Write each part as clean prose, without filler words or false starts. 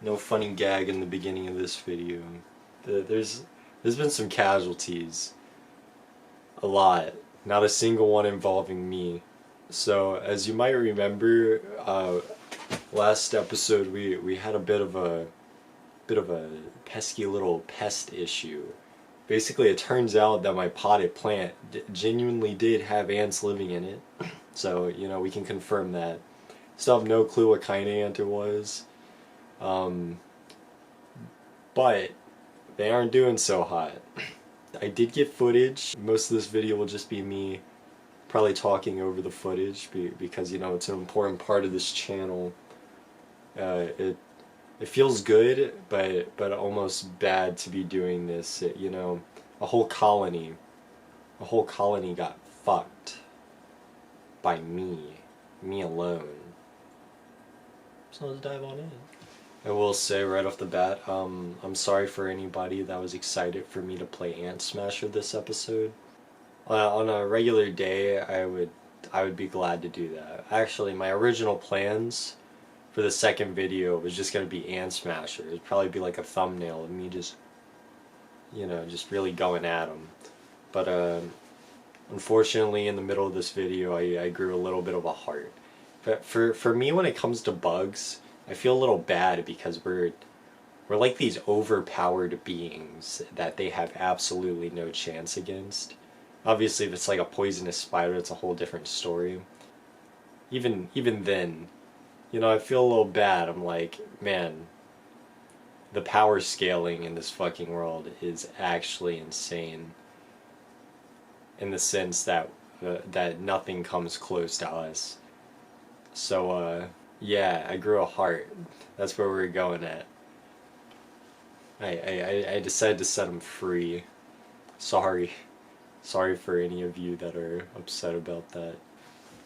No funny gag in the beginning of this video. There's been some casualties. A lot. Not a single one involving me. So, as you might remember, last episode we had a bit of a pesky little pest issue. Basically, it turns out that my potted plant genuinely did have ants living in it. So, we can confirm that. Still have no clue what kind of ant it was. But they aren't doing so hot. I did get footage. Most of this video will just be me probably talking over the footage because, it's an important part of this channel. It feels good, but almost bad to be doing this. A whole colony got fucked by me alone. So let's dive on in. I will say right off the bat, I'm sorry for anybody that was excited for me to play Ant Smasher this episode. On a regular day, I would be glad to do that. Actually, my original plans for the second video was just gonna be Ant Smasher. It'd probably be like a thumbnail of me just really going at them. But unfortunately, in the middle of this video, I grew a little bit of a heart. But for me, when it comes to bugs, I feel a little bad because we're like these overpowered beings that they have absolutely no chance against. Obviously, if it's like a poisonous spider, it's a whole different story. Even then, I feel a little bad. I'm like, man, the power scaling in this fucking world is actually insane. In the sense that nothing comes close to us. So, yeah, I grew a heart. That's where we're going at. I decided to set him free. Sorry for any of you that are upset about that.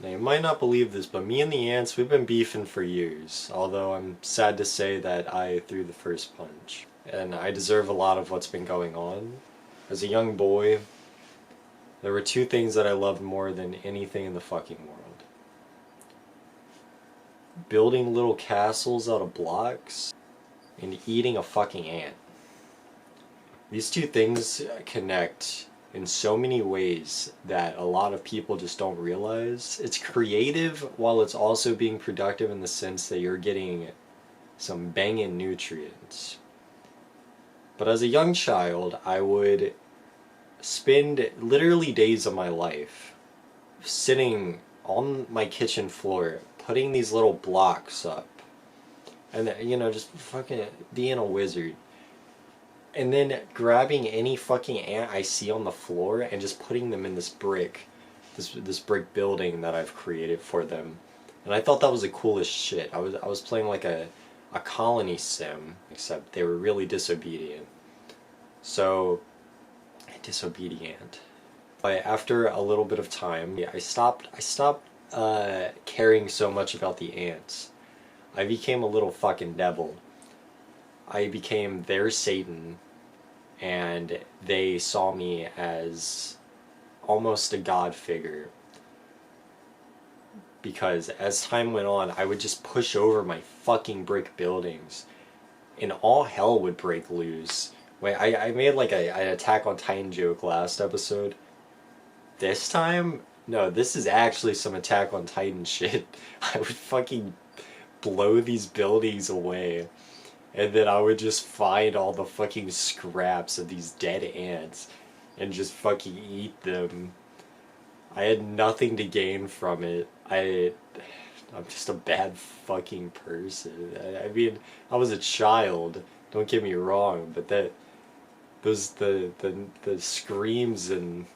Now, you might not believe this, but me and the ants, we've been beefing for years. Although I'm sad to say that I threw the first punch. And I deserve a lot of what's been going on. As a young boy, there were two things that I loved more than anything in the fucking world. Building little castles out of blocks and eating a fucking ant. These two things connect in so many ways that a lot of people just don't realize. It's creative while it's also being productive in the sense that you're getting some banging nutrients. But as a young child, I would spend literally days of my life sitting on my kitchen floor putting these little blocks up and just fucking being a wizard, and then grabbing any fucking ant I see on the floor and just putting them in this brick building that I've created for them. And I thought that was the coolest shit. I was playing like a colony sim, except they were really disobedient. So disobedient. But after a little bit of time, I stopped caring so much about the ants. I became a little fucking devil. I became their Satan, and they saw me as almost a god figure. Because as time went on, I would just push over my fucking brick buildings, and all hell would break loose. Wait, I made like an Attack on Titan joke last episode. This time, no, this is actually some Attack on Titan shit. I would fucking blow these buildings away, and then I would just find all the fucking scraps of these dead ants and just fucking eat them. I had nothing to gain from it. I'm just a bad fucking person. I mean, I was a child, don't get me wrong, but the screams and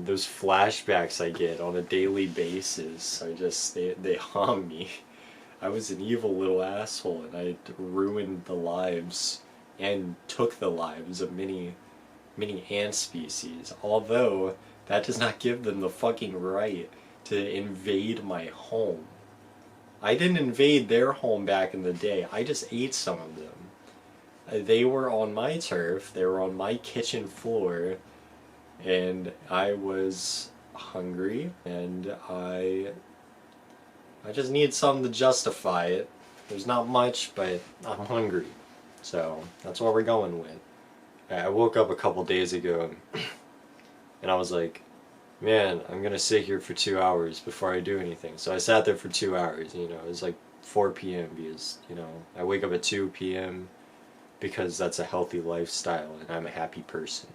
those flashbacks I get on a daily basis are just, they haunt me. I was an evil little asshole, and I ruined the lives and took the lives of many ant species, although that does not give them the fucking right to invade my home. I didn't invade their home back in the day, I just ate some of them. They were on my turf, they were on my kitchen floor, and I was hungry, and I just needed something to justify it. There's not much, but I'm hungry. So that's what we're going with. I woke up a couple days ago and I was like, man, I'm gonna sit here for 2 hours before I do anything. So I sat there for 2 hours, you know, it was like 4 p.m. because, you know, I wake up at 2 p.m. because that's a healthy lifestyle and I'm a happy person.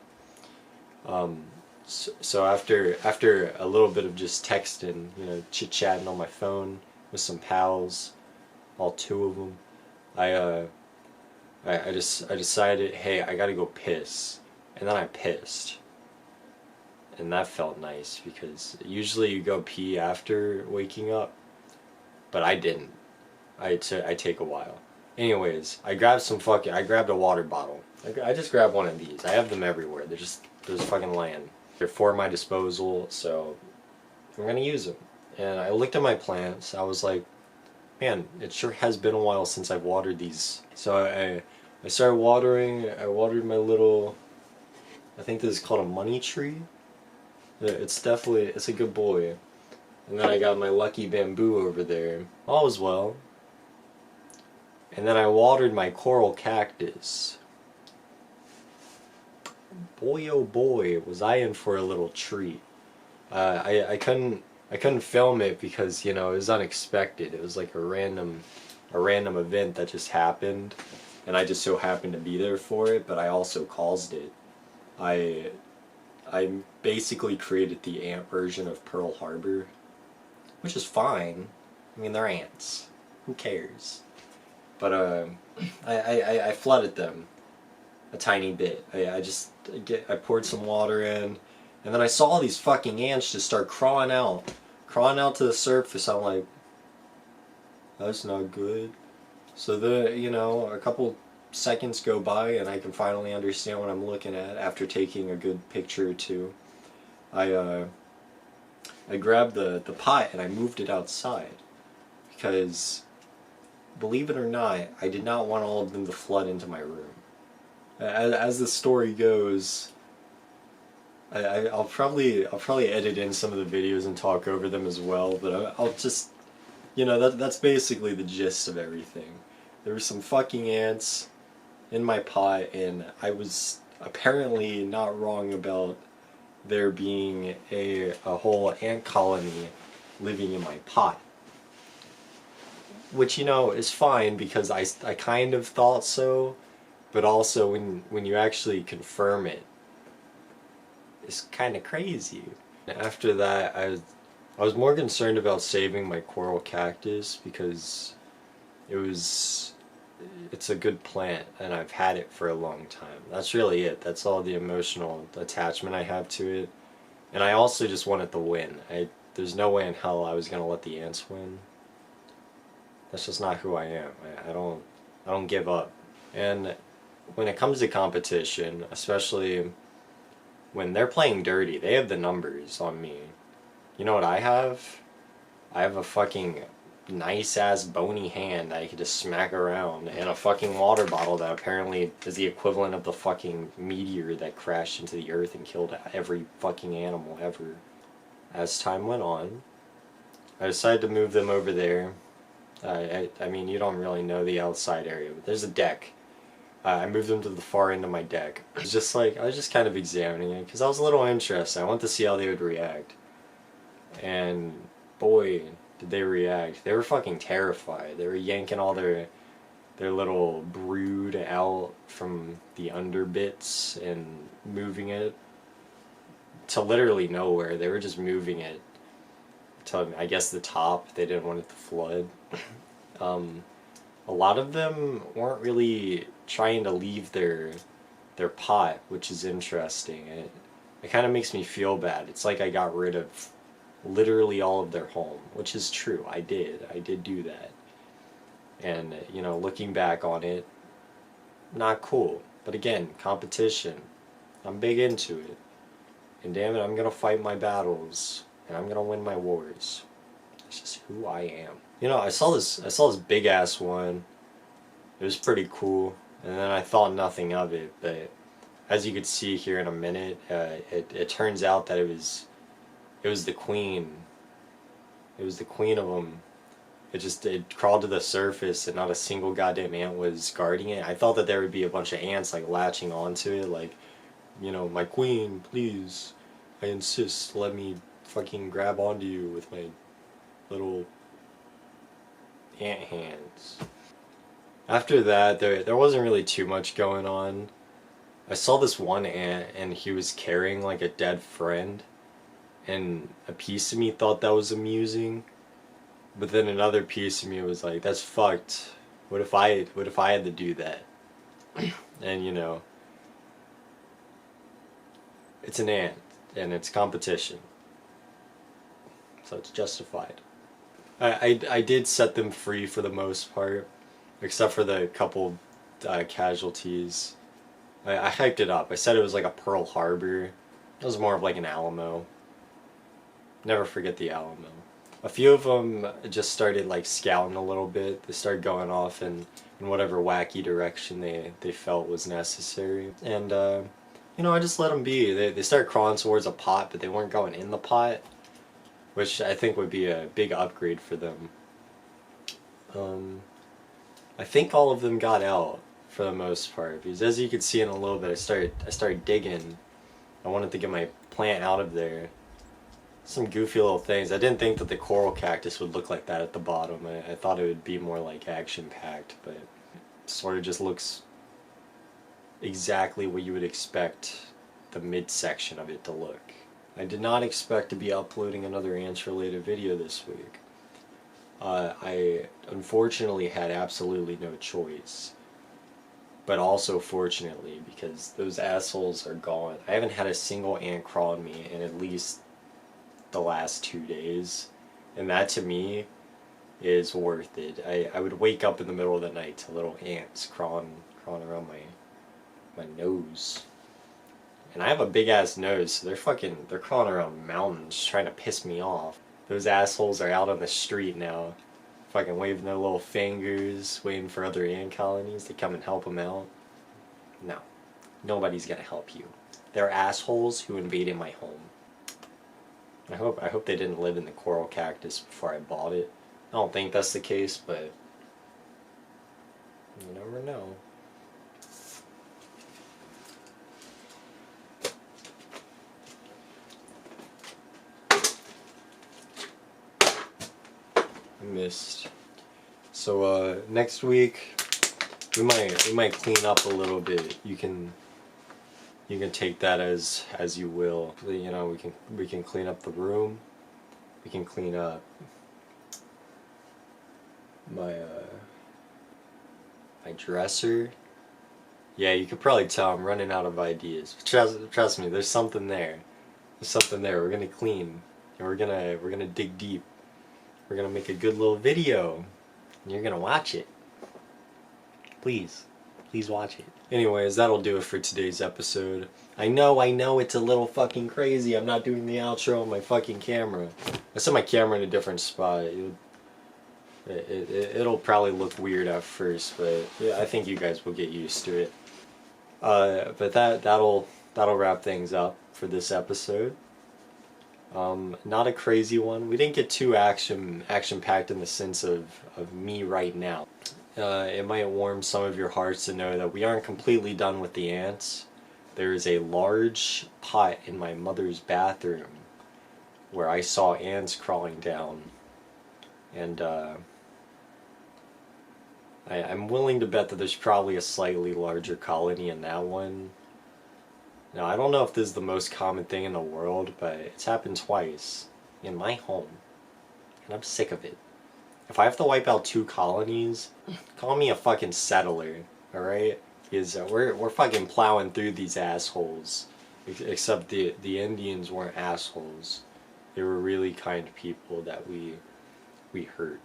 So after a little bit of just texting, you know, chit-chatting on my phone with some pals, all two of them, I decided, hey, I gotta go piss. And then I pissed. And that felt nice because usually you go pee after waking up, but I didn't. I take a while. Anyways, I grabbed a water bottle. I just grabbed one of these. I have them everywhere. There's fucking land. They're for my disposal, so I'm gonna use them. And I looked at my plants. I was like, man, it sure has been a while since I've watered these. So I started watering. I watered my little, I think this is called a money tree. It's a good boy. And then I got my lucky bamboo over there. All was well. And then I watered my coral cactus. Boy oh boy, was I in for a little treat. I couldn't film it because, you know, it was unexpected. It was like a random event that just happened, and I just so happened to be there for it, but I also caused it. I basically created the ant version of Pearl Harbor, which is fine. I mean, they're ants. Who cares? But I flooded them a tiny bit. I poured some water in, and then I saw these fucking ants just start crawling out to the surface. I'm like, that's not good. So you know, a couple seconds go by and I can finally understand what I'm looking at after taking a good picture or two. I grabbed the pot and I moved it outside because, believe it or not, I did not want all of them to flood into my room. As the story goes, I'll probably edit in some of the videos and talk over them as well, but I'll just, you know, that's basically the gist of everything. There were some fucking ants in my pot, and I was apparently not wrong about there being a whole ant colony living in my pot. Which, you know, is fine because I kind of thought so, but also when you actually confirm it, it's kind of crazy. After that, I was more concerned about saving my coral cactus because it's a good plant and I've had it for a long time. That's really it. That's all the emotional attachment I have to it. And I also just wanted to win. There's no way in hell I was gonna let the ants win. That's just not who I am. I don't give up. And when it comes to competition, especially when they're playing dirty, they have the numbers on me. You know what I have? I have a fucking nice ass bony hand that I could just smack around, and a fucking water bottle that apparently is the equivalent of the fucking meteor that crashed into the earth and killed every fucking animal ever. As time went on, I decided to move them over there. I mean, you don't really know the outside area, but there's a deck. I moved them to the far end of my deck. I was just kind of examining it because I was a little interested. I wanted to see how they would react. And boy, did they react. They were fucking terrified. They were yanking all their little brood out from the underbits and moving it to literally nowhere. They were just moving it to, I guess, the top. They didn't want it to flood. A lot of them weren't really trying to leave their pot, which is interesting. It kind of makes me feel bad. It's like I got rid of literally all of their home, which is true. I did do that. And, you know, looking back on it, not cool. But again, competition. I'm big into it. And damn it, I'm gonna fight my battles. And I'm gonna win my wars. That's just who I am. You know, I saw this big ass one. It was pretty cool. And then I thought nothing of it, but as you could see here in a minute, it turns out that it was the queen. It was the queen of them. it crawled to the surface and not a single goddamn ant was guarding it. I thought that there would be a bunch of ants like latching onto it, like, you know, my queen, please, I insist, let me fucking grab onto you with my little ant hands. After that, there wasn't really too much going on. I saw this one ant and he was carrying like a dead friend, and a piece of me thought that was amusing, but then another piece of me was like, that's fucked. What if I had to do that? And you know, it's an ant and it's competition, so it's justified. I did set them free for the most part, except for the couple casualties. I hyped it up. I said it was like a Pearl Harbor. It was more of like an Alamo. Never forget the Alamo. A few of them just started like scouting a little bit. They started going off in whatever wacky direction they felt was necessary. And, you know, I just let them be. They started crawling towards a pot, but they weren't going in the pot, which I think would be a big upgrade for them. I think all of them got out for the most part, because as you can see in a little bit, I started digging. I wanted to get my plant out of there. Some goofy little things. I didn't think that the coral cactus would look like that at the bottom. I thought it would be more like action-packed, but it sort of just looks exactly what you would expect the midsection of it to look. I did not expect to be uploading another ants-related video this week. I unfortunately had absolutely no choice. But also fortunately, because those assholes are gone. I haven't had a single ant crawl on me in at least the last 2 days. And that to me is worth it. I would wake up in the middle of the night to little ants crawling around my nose. And I have a big ass nose, so they're crawling around mountains trying to piss me off. Those assholes are out on the street now, fucking waving their little fingers, waiting for other ant colonies to come and help them out. No, nobody's gonna help you. They're assholes who invaded my home. I hope they didn't live in the coral cactus before I bought it. I don't think that's the case, but you never know. I missed. So next week we might clean up a little bit. You can take that as you will. You know, we can clean up the room. We can clean up my my dresser. Yeah, you could probably tell I'm running out of ideas. Trust me, there's something there. There's something there. We're gonna clean, and we're gonna dig deep. We're gonna make a good little video, and you're gonna watch it. Please watch it. Anyways, that'll do it for today's episode. I know it's a little fucking crazy. I'm not doing the outro on my fucking camera. I set my camera in a different spot. It'll probably look weird at first, but I think you guys will get used to it. But that'll wrap things up for this episode. Not a crazy one. We didn't get too action-packed in the sense of me right now. It might warm some of your hearts to know that we aren't completely done with the ants. There is a large pot in my mother's bathroom where I saw ants crawling down, and I'm willing to bet that there's probably a slightly larger colony in that one. Now, I don't know if this is the most common thing in the world, but it's happened twice in my home, and I'm sick of it. If I have to wipe out 2 colonies, call me a fucking settler, alright? Because we're fucking plowing through these assholes. Except the Indians weren't assholes. They were really kind people that we hurt.